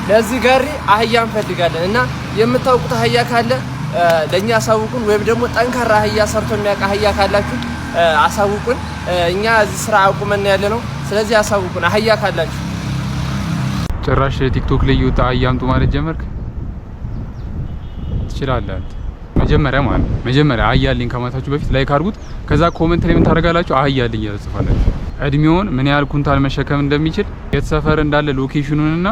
ለዚህ ጋሪ አህያ እንፈልጋለን እና የምታውቁት አህያ ካለ ለኛ አሳውቁን ወይም ደግሞ ጠንካራ አህያ ሰርቶ የሚያውቅ አህያ ካላችሁ አሳውቁን እኛ እዚህ ስራ አቁመን ያለ ነው ስለዚህ አሳውቁን አህያ ካላችሁ ጭራሽ ቲክቶክ ላይ ይወጣ አህያምጡ ማለት ጀመርክ ትችላለህ መጀመሪያ አህያልኝ ከማታችሁ በፊት ላይክ አድርጉት ከዛ ኮሜንት ላይ ምን ታደርጋላችሁ አህያልኝ ያጽፋላችሁ እድሜውን ምን ያህል ኩንታል መሸከም እንደሚችል የተሰፈር እንዳለ ሎኬሽኑንና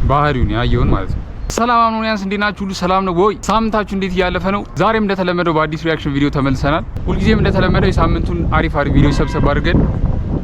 ባህሪውን ያየውን ማለት ነው ሰላም አኑኒያንስ እንዴናችሁ ሁሉ ሰላም ነው ወይ ሳምንታችሁ እንዴት ያለፈ ነው ዛሬም እንደተለመደው በአዲስ ሪአክሽን ቪዲዮ ተመልሰናል ሁልጊዜም እንደተለመደው የሳምንቱን አሪፍ ቪዲዮ ሰብሰብ አድርገን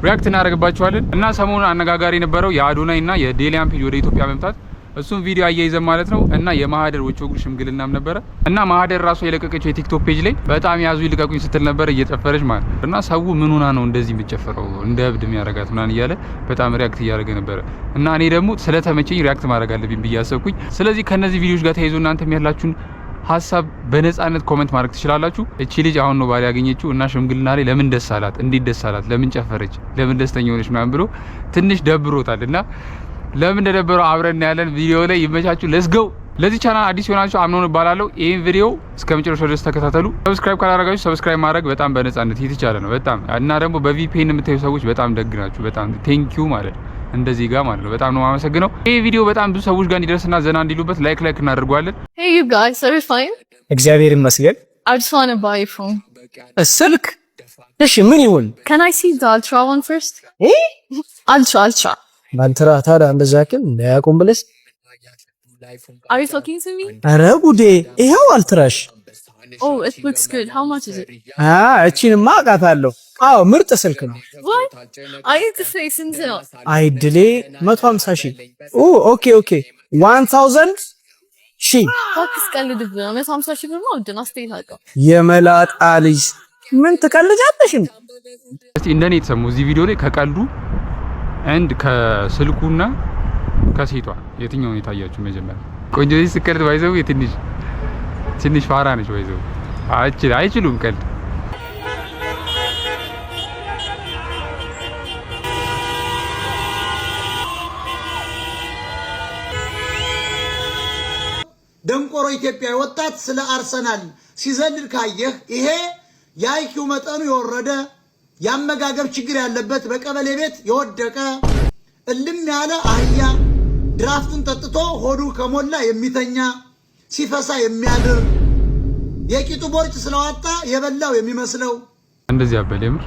ሪአክት እናደርግባችኋለን እና ሰሞኑን አነጋጋሪ የነበረው የአዶናይ እና የዴሊያን ፔጅ ወደ ኢትዮጵያ መምጣት እሱን ቪዲዮ አያይዘን ማለት ነው እና የማህደር ወቾግሩ ሽምግልናም ነበረ እና ማህደር ራሱ የለቀቀችው የቲክቶክ ፔጅ ላይ በጣም ያዙ ይልቀቁኝ ስትል ነበር እየጨፈረች ማለት እና ሰው ምን ሆና ነው እንደዚህ የምትጨፈረው እንደ እብድ የሚያረጋት ምናምን እያለ በጣም ሪአክት እያደረገ ነበር እና እኔ ደግሞ ስለተመቸኝ ሪአክት ማድረግ አለብኝ ብዬ አሰብኩኝ ስለዚህ ከነዚህ ቪዲዮዎች ጋር ተያይዞ እናንተም ያላችሁን ሀሳብ በነጻነት ኮሜንት ማድረግ ትችላላችሁ እቺ ልጅ አሁን ነው ባል ያገኘችው እና ሽምግልና ላይ ለምን ደስ አላት እንዴት ደስ አላት ለምን ጨፈረች ለምን ደስተኛ ሆነች ምናምን ብሎ ትንሽ ደብሮታልና ለምን እንደደበረው አብረን ያለን ቪዲዮ ላይ ይመቻችሁ ሌትስ ጎ ለዚህ ቻናል አዲስ ሆናችሁ አምኖን ባላለው ይሄን ቪዲዮ እስከመጨረሻው ድረስ ተከታተሉ ሰብስክራይብ ካላደረጋችሁ ሰብስክራይብ ማድረግ በጣም በነጻነት ይተቻለ ነው በጣም እና ደግሞ በቪፒኤን የምታዩ ሰዎች በጣም ደግ ናችሁ በጣም ቴንክ ዩ ማለት እንደዚህ ጋር ማለት ነው በጣም ነው ማመሰግነው ይሄ ቪዲዮ በጣም ብዙ ሰዎች ጋር እንዲደርስና ዘና እንዲሉበት ላይክ እናደርጋለን Hey you guys are you fine እግዚአብሔር ይመስገን I just want to buy a phone ስልክ እሺ ምን ይሁን Can I see the Ultra one first Ultra ባንትራ ታዳ እንደዛከም እንዳያቆም ብለስ Are you talking to me አረ ጉዴ ይሄው አልትራሽ Oh it looks good how much is it እቺንማ አቃታለሁ አዎ ምርጥ ስልክ ነው What I need to say since አይድሌ 150 ሺህ ኦኬ 1000 ሺህ Focus ቀልድብ 150 ሺህ ብር ነው ድና ስቴት የመላጣ ልጅ ምን ትቀልጃለሽ እስቲ እንደኔ ተሰሙ እዚህ ቪዲዮ ላይ ከቀልዱ አንድ ከስልኩና ከሴቷ የትኛው ነው የታያችሁ መጀመሪያ ቆንጆ ልጅ ስቀልድ ባይዘው ትንሽ ፋራ ነች ባይዘው አይችሉም ቀልድ ደንቆሮ ኢትዮጵያዊ ወጣት ስለ አርሰናል ሲዘልል ካየህ ይሄ የአይኪው መጠኑ የወረደ ያመጋገብ ችግር ያለበት በቀበሌ ቤት የወደቀ እልም ያለ አህያ ድራፍቱን ጠጥቶ ሆዱ ከሞላ የሚተኛ ሲፈሳ የሚያድር የቂጡ ቦርጭ ስለዋጣ የበላው የሚመስለው እንደዚህ አበለምር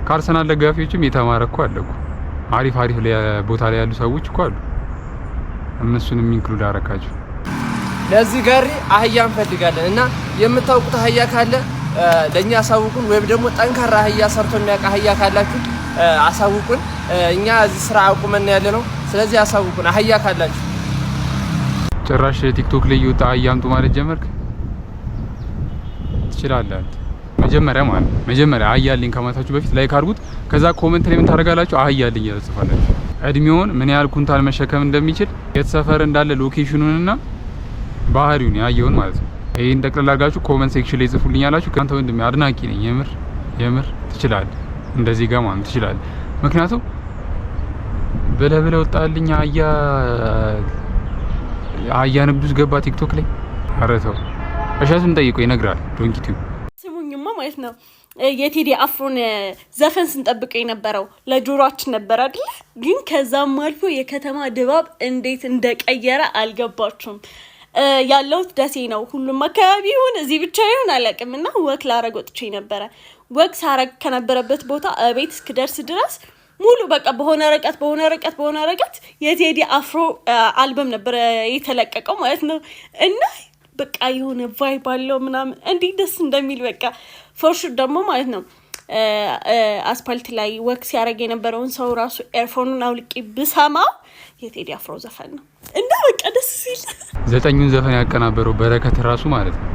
ከአርሰናል ደጋፊዎችም የተማረኩ አለኩ አሪፍ ቦታ ላይ ያሉ ሰዎች እኮ አሉ እነሱንም ኢንክሉድ አረካችሁ ለዚህ ጋሪ አህያ እንፈልጋለን እና የምታውቁት አህያ ካለ ለኛ አሳውቁን ወይም ደግሞ ጠንካራ አህያ ሰርቶ የሚያውቅ አህያ ካላችሁ አሳውቁን እኛ እዚህ ስራ አቁመን ያለ ነው ስለዚህ አሳውቁን አህያ ካላችሁ ጭራሽ ቲክቶክ ላይ ይወጣ አህያምጡ ማለት ጀመርክ ትችላለህ መጀመሪያ አህያልኝ ከማታችሁ በፊት ላይክ አድርጉት ከዛ ኮሜንት ላይ ምን ታደርጋላችሁ አህያልኝ ያጽፋላችሁ እድሜውን ምን ያህል ኩንታል መሸከም እንደሚችል የተሰፈር እንዳለ ሎኬሽኑንና ባህሪውን ያየውን ማለት ነው ይሄን ጠቅላላ አድርጋችሁ ኮሜንት ሴክሽን ላይ ጽፉልኛላችሁ ካንተ ወንድሜ አድናቂ ነኝ የምር ትችላለህ እንደዚህ ጋር ማለት ትችላለህ ምክንያቱም በለበለ ወጣልኝ አህያ ንግዱስ ገባ ቲክቶክ ላይ አረተው እሻቱን ጠይቆ ይነግራል ዶንኪቲው ስሙኝማ ማለት ነው የቴዲ አፍሮን ዘፈን ስንጠብቀው የነበረው ለጆሮአችን ነበር አይደል ግን ከዛም አልፎ የከተማ ድባብ እንዴት እንደቀየረ አልገባችሁም ያለውት ደሴ ነው ሁሉም አካባቢ ይሁን እዚህ ብቻ ይሁን አላቅምና ወክ ላረግ ወጥቼ ነበር ወክ ሳረግ ከነበረበት ቦታ ቤት እስክደርስ ድረስ ሙሉ በቃ በሆነ ረቀት የቴዲ አፍሮ አልበም ነበር የተለቀቀው ማለት ነው እና በቃ የሆነ ቫይብ አለው ምናምን እንዴ ደስ እንደሚል በቃ ፎርሹ ደግሞ ማለት ነው አስፓልት ላይ ወክ ሲያረግ የነበረውን ሰው ራሱ ኤርፎኑን አውልቄ ብሰማው የቴዲ አፍሮ ዘፈን ነው እና በቃ ደስ ሲል ዘጠኙን ዘፈን ያቀናበረው በረከት ራሱ ማለት ነው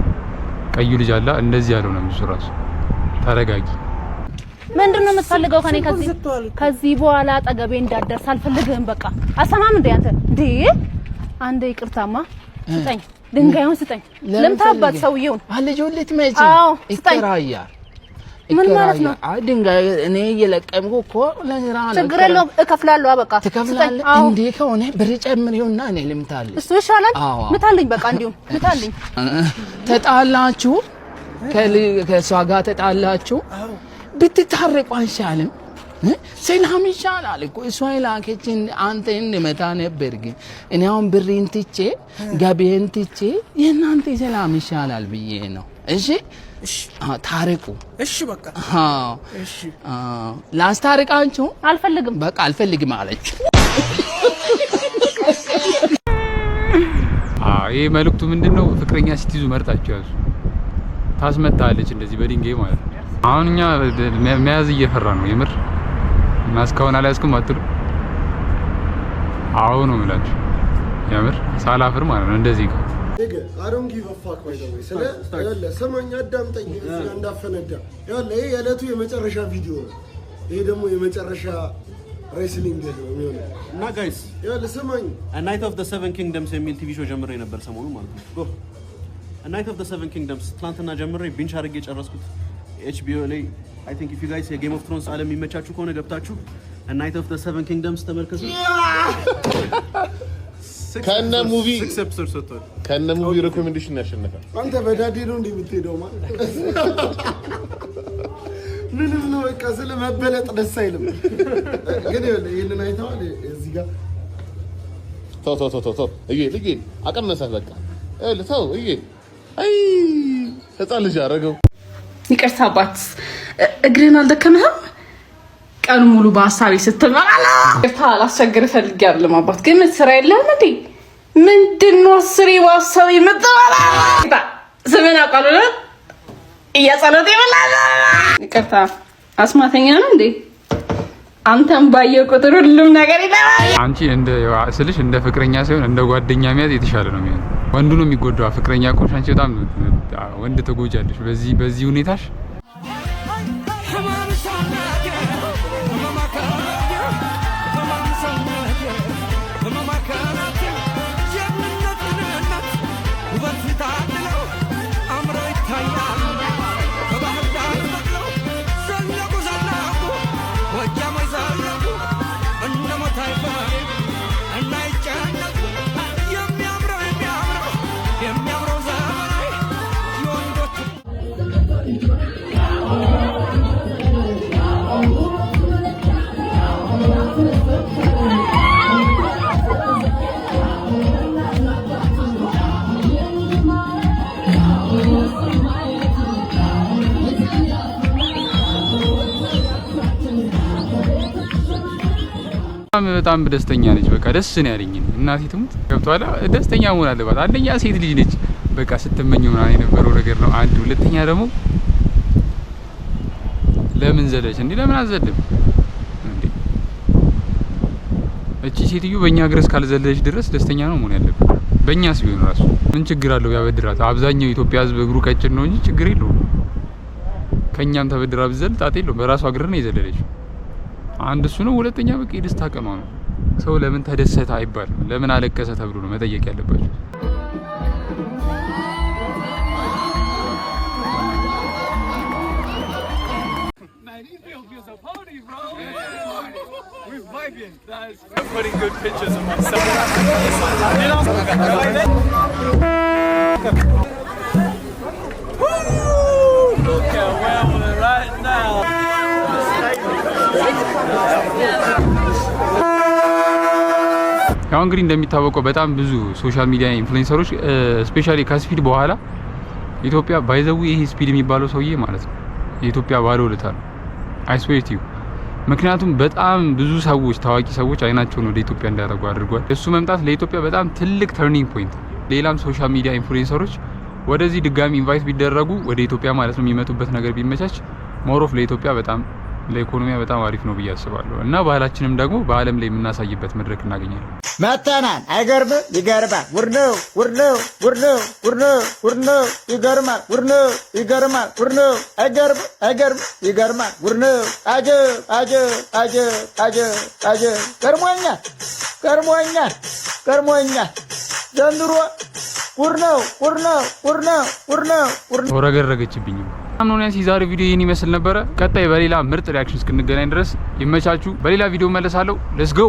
ቀዩ ልጅ አላ እንደዚህ ያለው ነው እሱ ራሱ ተረጋጊ ምንድነው የምትፈልገው ከኔ ከዚህ በኋላ አጠገቤ እንዳደርስ አልፈልግህም በቃ አሰማም እንደ አንተ እንዴ አንዴ ይቅርታማ ስጠኝ ድንጋዩን ስጠኝ ለምታባት ሰውየውን አለጆለት መጪ ይተራያ ምን ማለት ነው? አይ ድንጋይ እኔ እየለቀምኩ እኮ ለስራ ነው። ችግር የለውም እከፍላለሁ። በቃ ትከፍላለህ እንዴ? ከሆነ ብር ጨምሪውና እኔ ልምታልህ። እሱ ይሻላል። ምታልኝ በቃ እንዲሁ ምታልኝ። ተጣላችሁ ከሷ ጋር ተጣላችሁ ብትታረቁ አይሻልም? ሰላም ይሻላል እኮ እሷ የላከችን አንተ እንመታ ነበር፣ ግን እኔ አሁን ብሬን ትቼ ገቤን ትቼ የእናንተ ሰላም ይሻላል ብዬ ነው። እሺ ታረቁ። እሺ በቃ እሺ ላስታርቃችሁ። አልፈልግም በቃ አልፈልግም አለች። ይሄ መልእክቱ ምንድነው? ፍቅረኛ ስትይዙ መርጣችሁ ያዙ። ታስመታለች እንደዚህ በድንጋይ ማለት ነው። አሁን እኛ መያዝ እየፈራ ነው የምር እና እስካሁን አልያዝኩም አትሉ። አሁን ነው የምላችሁ የምር ሳላፍር ማለት ነው እንደዚህ ጋር አሮን ጊቭ አ ፋክ ባይ ዘ ወይ ስለ ያለ ሰማኛ አዳምጠኝ እንዳፈነዳ ያለ ይሄ የዕለቱ የመጨረሻ ቪዲዮ ነው። ይሄ ደግሞ የመጨረሻ ሬስሊንግ ነው የሚሆነው እና ጋይስ ያለ ሰማኝ A Night of the Seven Kingdoms የሚል ቲቪ ሾው ጀምሬ ነበር ሰሞኑ ማለት ነው። ጎ A Night of the Seven Kingdoms ትናንትና ጀምሬ ቢንች አድርጌ ጨረስኩት። HBO ላይ I think if you guys የጌም ኦፍ ትሮንስ ዓለም የሚመቻችሁ ከሆነ ገብታችሁ A Night of the Seven Kingdoms ተመልከቱ። ከነ ሙቪ ሪኮሜንዴሽን ያሸነፈ አንተ በዳዴ ነው እንዴ የምትሄደው ማለት ምንም ነው በቃ ስለ መበለጥ ደስ አይልም። ግን ይሄንን አይተዋል እዚህ ጋር ተው ልጅ አቀነሰህ በቃ ተው አይ ህፃን ልጅ አደረገው። ይቅርታ አባት እግሬን አልደከመህም? ቀን ሙሉ በሀሳቤ ስትመራላ ይቅርታ ላስቸግር ፈልጌ አይደለም አባት፣ ግን ስራ የለህም እንዴ? ምንድነው ስሪ በሀሳቤ የምትመራ? ስምን አውቃለሁ እያጸሎት ይበላል። ይቅርታ አስማተኛ ነው እንዴ? አንተም ባየው ቁጥር ሁሉም ነገር ይደራል። አንቺ እንደ ስልሽ እንደ ፍቅረኛ ሳይሆን እንደ ጓደኛ ሚያዝ የተሻለ ነው የሚሆነው። ወንዱ ነው የሚጎዳው። ፍቅረኛ ቆንጆ አንቺ በጣም ወንድ ተጎጃለሽ በዚህ ሁኔታሽ። በጣም ደስተኛ ነች። በቃ ደስ ነው ያለኝ። እናቴ ትሙት ገብቷላ። ደስተኛ መሆን አለባት። አንደኛ ሴት ልጅ ነች። በቃ ስትመኘው ምናምን የነበረው ነገር ነው አንድ። ሁለተኛ ደግሞ ለምን ዘለች እንዴ? ለምን አዘልም እንዴ? እቺ ሴትዮ በእኛ እግር እስካልዘለች ድረስ ደስተኛ ነው መሆን ያለበት። በእኛስ ቢሆን ራሱ ምን ችግር አለው? ያበድራት። አብዛኛው ኢትዮጵያ ሕዝብ እግሩ ቀጭን ነው እንጂ ችግር የለውም። ከኛም ተበድራ ብዘል ጣጣ የለውም። በራሷ እግር ነው የዘለለችው። አንድ እሱ ነው። ሁለተኛ በቃ የደስታ ቀኗ ነው። ሰው ለምን ተደሰተ አይባልም። ለምን አለቀሰ ተብሎ ነው መጠየቅ ያለባቸው። ያው እንግዲህ እንደሚታወቀው በጣም ብዙ ሶሻል ሚዲያ ኢንፍሉዌንሰሮች ስፔሻሊ ከስፒድ በኋላ ኢትዮጵያ ባይዘው ይሄ ስፒድ የሚባለው ሰውዬ ማለት ነው የኢትዮጵያ ባለውለታ ነው። አይ ስዌር ቱ ዩ። ምክንያቱም በጣም ብዙ ሰዎች ታዋቂ ሰዎች አይናቸውን ወደ ኢትዮጵያ እንዲያደርጉ አድርጓል። እሱ መምጣት ለኢትዮጵያ በጣም ትልቅ ተርኒንግ ፖይንት። ሌላም ሶሻል ሚዲያ ኢንፍሉዌንሰሮች ወደዚህ ድጋሚ ኢንቫይት ቢደረጉ ወደ ኢትዮጵያ ማለት ነው የሚመጡበት ነገር ቢመቻች ሞሮፍ ለኢትዮጵያ በጣም ለኢኮኖሚያ በጣም አሪፍ ነው ብዬ አስባለሁ። እና ባህላችንም ደግሞ በዓለም ላይ የምናሳይበት መድረክ እናገኛለን። መተናል። አይገርምም? ይገርማል። ውር ነው ይገርማል። ውር ነው ይገርማል። ውር ነው አይገርም ይገርማል። ውር ነው አጀብ ገርሞኛል ዘንድሮ ውር ነው ተወረገረገችብኝ። አምኖኒያስ የዛሬ ቪዲዮ ይህን ይመስል ነበረ። ቀጣይ በሌላ ምርጥ ሪያክሽን እስክንገናኝ ድረስ ይመቻችሁ። በሌላ ቪዲዮ መለሳለሁ። ሌትስ ጎ